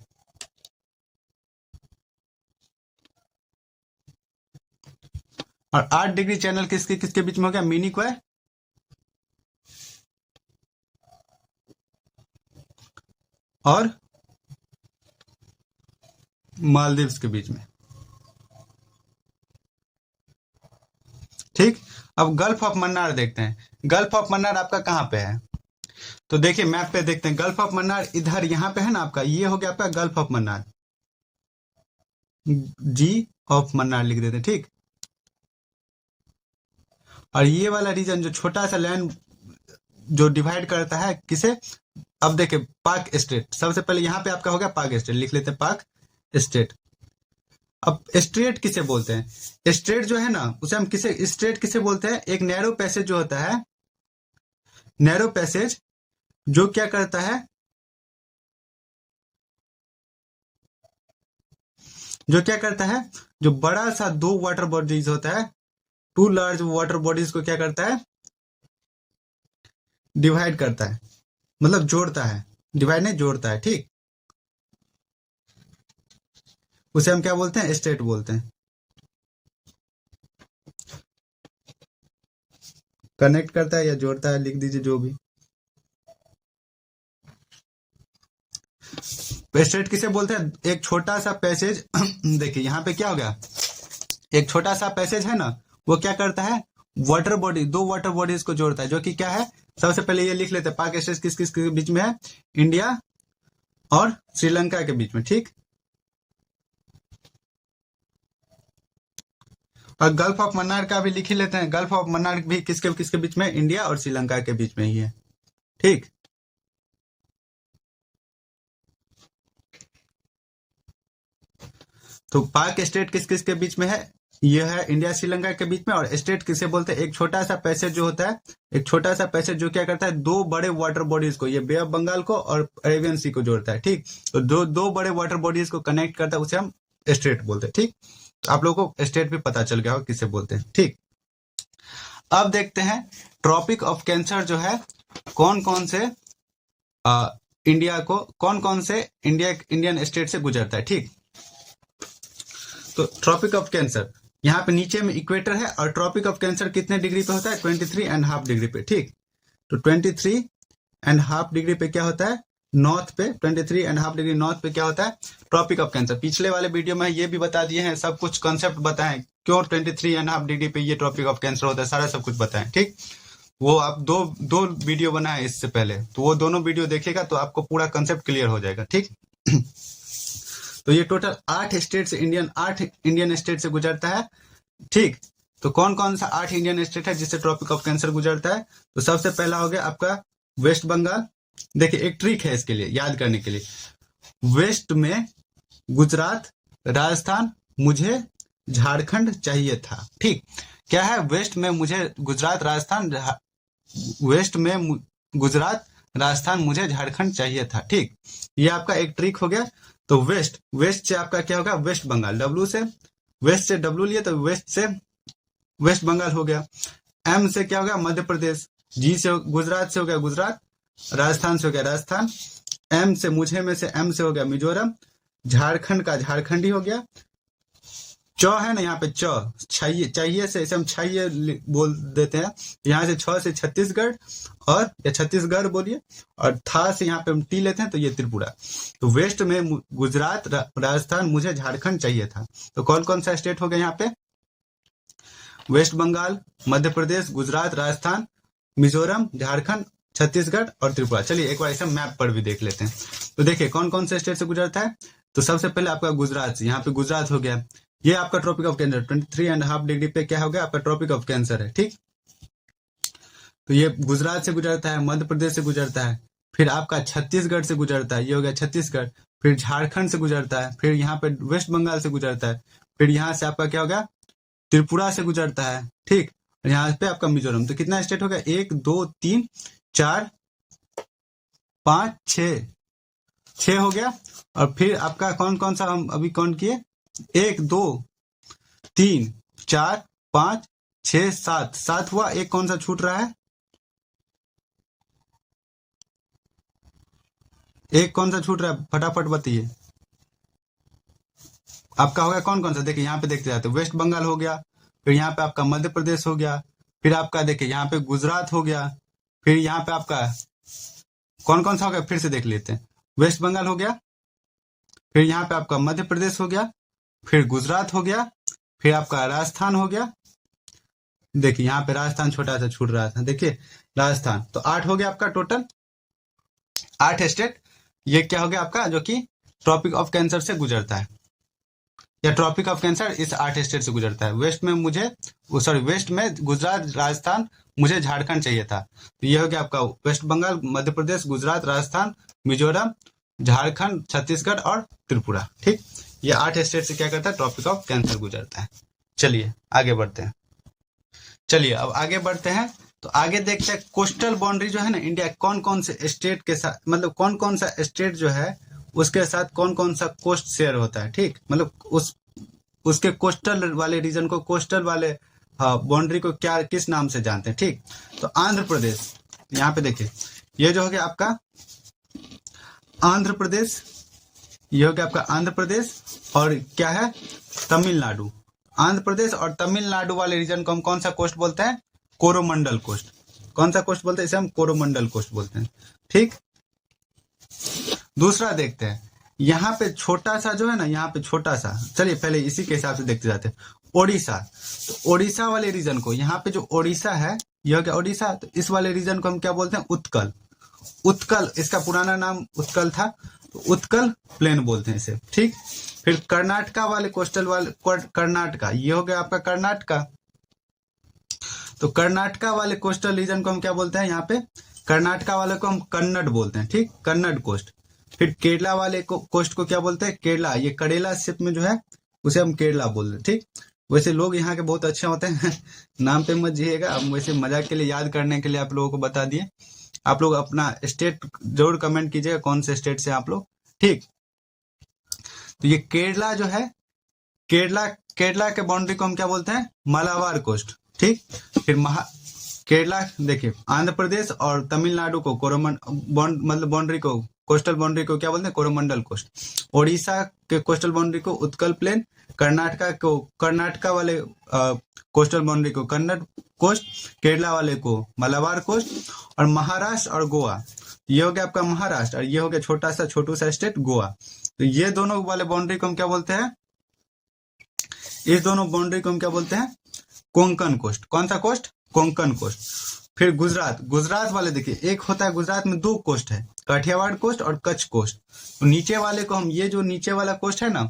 और 8 डिग्री चैनल किसके किसके बीच में हो गया? मिनिकॉय और मालदीव्स के बीच में। ठीक, अब गल्फ ऑफ मन्नार देखते हैं। गल्फ ऑफ मन्नार आपका कहाँ पे है? तो देखिए मैप पे देखते हैं। गल्फ ऑफ मन्नार इधर यहाँ पे है ना आपका, ये हो गया आपका gulf of Mannar. G of Mannar लिख देते हैं। ठीक, और ये वाला रीजन जो छोटा सा लैंड जो डिवाइड करता है किसे? अब देखिए पाक स्टेट। सबसे पहले यहाँ पे आपका हो गया पाक स्टेट, लिख लेते हैं पाक स्टेट। अब स्ट्रेट किसे बोलते हैं? स्ट्रेट जो है ना उसे हम किसे स्ट्रेट किसे बोलते हैं? एक नैरो पैसेज जो होता है, नैरो पैसेज जो क्या करता है, जो क्या करता है, जो बड़ा सा 2 वाटर बॉडीज होता है, 2 लार्ज वाटर बॉडीज को क्या करता है? डिवाइड करता है, मतलब जोड़ता है। डिवाइड नहीं, जोड़ता है। ठीक, उसे हम क्या बोलते हैं? स्टेट बोलते हैं। कनेक्ट करता है या जोड़ता है, लिख दीजिए जो भी। स्टेट किसे बोलते हैं? एक छोटा सा पैसेज देखिए यहाँ पे क्या हो गया, एक छोटा सा पैसेज है ना, वो क्या करता है? वाटर बॉडी, 2 वाटर बॉडीज को जोड़ता है, जो कि क्या है? सबसे पहले ये लिख लेते हैं पाक स्टेट किस किस के बीच में है? इंडिया और श्रीलंका के बीच में। ठीक, और गल्फ ऑफ मन्नार का भी लिख ही लेते हैं। गल्फ ऑफ मन्नार भी किसके किसके बीच में? इंडिया और श्रीलंका के बीच में ही है। ठीक, तो पाक स्टेट किस किस के बीच में है? ये है इंडिया श्रीलंका के बीच में। और स्टेट किसे बोलते हैं? एक छोटा सा पैसेज जो होता है, एक छोटा सा पैसेज जो क्या करता है? 2 बड़े वाटर बॉडीज को, ये बे ऑफ बंगाल को और अरेबियन सी को जोड़ता है। ठीक, तो दो बड़े वाटर बॉडीज को कनेक्ट करता है, उसे हम स्टेट बोलते हैं। ठीक, तो आप लोगों को स्टेट भी पता चल गया हो किसे बोलते हैं। ठीक, अब देखते हैं ट्रॉपिक ऑफ कैंसर जो है कौन कौन से इंडिया को, कौन कौन से इंडियन स्टेट से गुजरता है। ठीक, तो ट्रॉपिक ऑफ कैंसर यहाँ पे नीचे में इक्वेटर है, और ट्रॉपिक ऑफ कैंसर कितने डिग्री पे होता है? 23.5 डिग्री पे। ठीक, तो 23.5 डिग्री पे क्या होता है? नॉर्थ पे 23.5 डिग्री नॉर्थ पे क्या होता है? Tropic of cancer. पिछले वाले वीडियो में ये भी बता दिए हैं, सब कुछ कॉन्सेप्ट बताएं, क्यों 23.5 डिग्री पे ये ट्रॉपिक ऑफ कैंसर होता है, सारा सब कुछ बताएं। ठीक, वो आप दो वीडियो बनाए इससे पहले, तो वो दोनों वीडियो देखिएगा तो आपको पूरा कंसेप्ट क्लियर हो जाएगा। ठीक, तो ये टोटल 8 इंडियन स्टेट से गुजरता है। ठीक, तो कौन कौन सा 8 इंडियन स्टेट है जिससे ट्रॉपिक ऑफ कैंसर गुजरता है? तो सबसे पहला हो गया आपका वेस्ट बंगाल। देखिए एक ट्रिक है इसके लिए याद करने के लिए, वेस्ट में गुजरात, राजस्थान, मुझे झारखंड चाहिए था। ठीक, क्या है? वेस्ट में मुझे गुजरात, राजस्थान, वेस्ट में गुजरात, राजस्थान, मुझे झारखंड चाहिए था। ठीक, ये आपका एक ट्रिक हो गया। तो वेस्ट से आपका क्या होगा? वेस्ट बंगाल। डब्ल्यू से, वेस्ट से डब्ल्यू लिए तो वेस्ट से वेस्ट बंगाल हो गया। एम से क्या हो गया? मध्य प्रदेश। जी से गुजरात से हो गया गुजरात, राजस्थान से हो गया राजस्थान। एम से मुझे में से एम से हो गया मिजोरम, झारखंड का झारखंडी हो गया, च है ना यहाँ पे चाहिए, चाहिए से इसे हम चाहिए बोल देते हैं। यहाँ से छ से छत्तीसगढ़, और या छत्तीसगढ़ बोलिए, और था से यहाँ पे हम टी लेते हैं तो ये त्रिपुरा। तो वेस्ट में गुजरात, राजस्थान, मुझे झारखंड चाहिए था। तो कौन कौन सा स्टेट हो गया यहाँ पे? वेस्ट बंगाल, मध्य प्रदेश, गुजरात, राजस्थान, मिजोरम, झारखंड, छत्तीसगढ़ और त्रिपुरा। चलिए एक बार ऐसे मैप पर भी देख लेते हैं। तो देखिए कौन कौन से स्टेट से गुजरता है। तो सबसे पहले आपका गुजरात से, यहाँ पे गुजरात हो गया। ये आपका ट्रॉपिक ऑफ कैंसर 23.5 डिग्री पे क्या हो गया, आपका ट्रॉपिक ऑफ कैंसर है, ठीक। तो ये गुजरात से गुजरता है, मध्य प्रदेश से गुजरता है, फिर आपका छत्तीसगढ़ से गुजरता है, ये हो गया छत्तीसगढ़, फिर झारखंड से गुजरता है, फिर यहाँ पे वेस्ट बंगाल से गुजरता है, फिर यहाँ से आपका क्या हो गया, त्रिपुरा से गुजरता है, ठीक। और यहाँ पे आपका मिजोरम। तो कितना स्टेट हो गया, 1 2 3 4 5 6 हो गया। और फिर आपका कौन कौन सा हम अभी काउंट किए, 1 2 3 4 5 6 7 हुआ। एक कौन सा छूट रहा है, एक कौन सा छूट रहा है, फटाफट बताइए। आपका हो गया कौन कौन सा, देखिए यहाँ पे देखते जाते, वेस्ट बंगाल हो गया, फिर यहाँ पे आपका मध्य प्रदेश हो गया, फिर आपका देखिए यहाँ पे गुजरात हो गया, फिर यहाँ पे आपका कौन कौन सा हो गया, फिर से देख लेते हैं। वेस्ट बंगाल हो गया, फिर यहाँ पे आपका मध्य प्रदेश हो गया, फिर गुजरात हो गया, फिर आपका राजस्थान हो गया। देखिए यहाँ पे राजस्थान छोटा सा छूट रहा था, देखिए राजस्थान। तो 8 हो गया आपका टोटल, 8 स्टेट। ये क्या हो गया आपका, जो कि ट्रॉपिक ऑफ कैंसर से गुजरता है, या ट्रॉपिक ऑफ कैंसर इस 8 स्टेट से गुजरता है। वेस्ट में मुझे, सॉरी, वेस्ट में गुजरात, राजस्थान, मुझे झारखंड चाहिए था। तो ये हो गया आपका वेस्ट बंगाल, मध्य प्रदेश, गुजरात, राजस्थान, मिजोरम, झारखंड, छत्तीसगढ़ और त्रिपुरा, ठीक। ये 8 स्टेट से क्या करता है, ट्रॉपिक ऑफ कैंसर गुजरता है। चलिए आगे बढ़ते हैं। चलिए अब आगे बढ़ते हैं। तो आगे देखते हैं कोस्टल बाउंड्री जो है ना इंडिया, कौन कौन से स्टेट के साथ, मतलब कौन कौन सा स्टेट जो है उसके साथ कौन कौन सा कोस्ट शेयर होता है, ठीक। मतलब उसके कोस्टल वाले रीजन को, कोस्टल वाले बाउंड्री को क्या, किस नाम से जानते हैं, ठीक। तो आंध्र प्रदेश, यहाँ पे देखिए ये जो हो गया आपका आंध्र प्रदेश, ये हो गया आपका आंध्र प्रदेश, और क्या है, तमिलनाडु। आंध्र प्रदेश और तमिलनाडु वाले रीजन को हम कौन सा कोस्ट बोलते हैं, कोरोमंडल कोस्ट। कौन सा कोस्ट बोलते हैं, इसे हम कोरोमंडल कोस्ट बोलते हैं, ठीक। दूसरा देखते हैं, यहाँ पे छोटा सा जो है ना, यहाँ पे छोटा सा, चलिए पहले इसी के हिसाब से देखते जाते हैं। ओडिशा, तो ओडिशा वाले रीजन को, यहाँ पे जो ओडिशा है, यह क्या ओडिशा, तो इस वाले रीजन को हम क्या बोलते हैं, उत्कल। उत्कल, इसका पुराना नाम उत्कल था, तो उत्कल प्लेन बोलते हैं इसे, ठीक। फिर कर्नाटका वाले कोस्टल वाले, कर्नाटका, ये हो गया आपका कर्नाटका। तो कर्नाटका वाले कोस्टल रीजन को हम क्या बोलते हैं, यहाँ पे कर्नाटका वाले को हम कन्नड़ बोलते हैं, ठीक, कन्नड़ कोस्ट। फिर केरला वाले कोस्ट को क्या बोलते हैं, केरला, ये करेला शेप में जो है उसे हम केरला बोलते हैं, ठीक। वैसे लोग यहाँ के बहुत अच्छे होते हैं नाम पे मत जिएगा, अब वैसे मजाक के लिए, याद करने के लिए आप लोगों को बता दिए। आप लोग अपना स्टेट जरूर कमेंट कीजिएगा, कौन से स्टेट से आप लोग, ठीक। तो ये केरला जो है, केरला के बाउंड्री को हम क्या बोलते हैं, मलाबार कोस्ट, ठीक। फिर केरला, देखिए आंध्र प्रदेश और तमिलनाडु को मतलब बाउंड्री को, कोस्टल बाउंड्री को क्या बोलते हैं, कोरोमंडल कोस्ट। ओडिशा के कोस्टल बाउंड्री को उत्कल प्लेन, कर्नाटका वाले कोस्टल बाउंड्री को कन्नड़ कोस्ट, केरला वाले को मलाबार कोस्ट, और महाराष्ट्र और गोवा, ये हो गया आपका महाराष्ट्र, और ये हो गया छोटू सा स्टेट गोवा। तो ये दोनों वाले बाउंड्री को हम क्या बोलते हैं, इस दोनों बाउंड्री को हम क्या बोलते हैं, कोंकण कोस्ट। कौन सा कोस्ट, कोंकण कोस्ट। फिर गुजरात वाले देखिए, एक होता है गुजरात में 2 कोस्ट है, काठियावाड़ कोस्ट और कच्छ कोस्ट। तो नीचे वाले को हम, ये जो नीचे वाला कोस्ट है ना,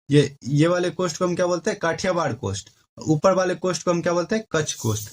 ये वाले कोस्ट को हम क्या बोलते हैं, काठियावाड़ कोस्ट। ऊपर वाले कोस्ट को हम क्या बोलते हैं, कच्छ कोस्ट।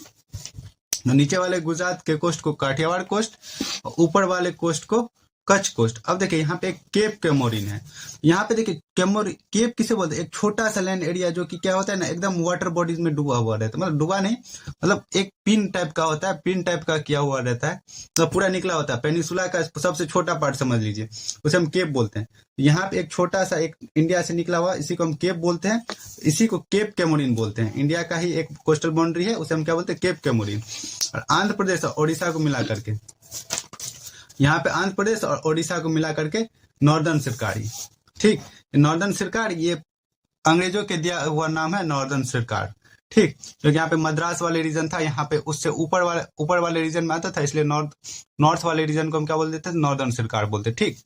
तो नीचे वाले गुजरात के कोस्ट को काठियावाड़ कोस्ट, और ऊपर वाले कोस्ट को कच्छ कोस्ट। अब देखिए यहाँ पे एक केप कैमोरिन है, यहाँ पे देखिए केप किसे बोलते हैं, एक छोटा सा लैंड एरिया जो कि क्या होता है ना, एकदम वाटर बॉडीज में डूबा हुआ रहता है, मतलब डूबा नहीं, मतलब एक पिन टाइप का होता है, पिन टाइप का किया हुआ रहता है, तो पूरा निकला होता है, पेनिसुला का सबसे छोटा पार्ट समझ लीजिए, उसे हम केप बोलते हैं। यहाँ पे एक छोटा सा, एक इंडिया से निकला हुआ, इसी को हम केप बोलते हैं, इसी को केप कैमोरिन बोलते हैं। इंडिया का ही एक कोस्टल बाउंड्री है, उसे हम क्या बोलते हैं, केप कैमोरिन। और आंध्र प्रदेश और ओडिशा को मिला करके, यहाँ पे आंध्र प्रदेश और ओडिशा को मिला करके नॉर्दर्न सरकारी, ठीक। नॉर्दर्न सरकार, ये अंग्रेजों के दिया हुआ नाम है नॉर्दर्न सरकार, ठीक। क्योंकि यहाँ पे मद्रास वाले रीजन था, यहाँ पे उससे ऊपर वाले रीजन में आता था, इसलिए नॉर्थ वाले रीजन को हम क्या बोल देते थे, नॉर्दर्न सरकार बोलते, ठीक।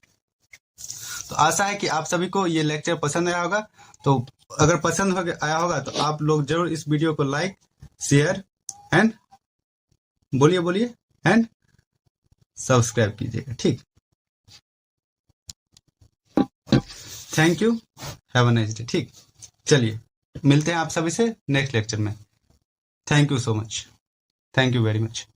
तो आशा है कि आप सभी को ये लेक्चर पसंद आया होगा। तो अगर पसंद आया होगा तो आप लोग जरूर इस वीडियो को लाइक, शेयर एंड बोलिए एंड सब्सक्राइब कीजिएगा, ठीक। Thank you, have a nice day, ठीक। चलिए मिलते हैं आप सभी से नेक्स्ट लेक्चर में। Thank you so much, thank you very much.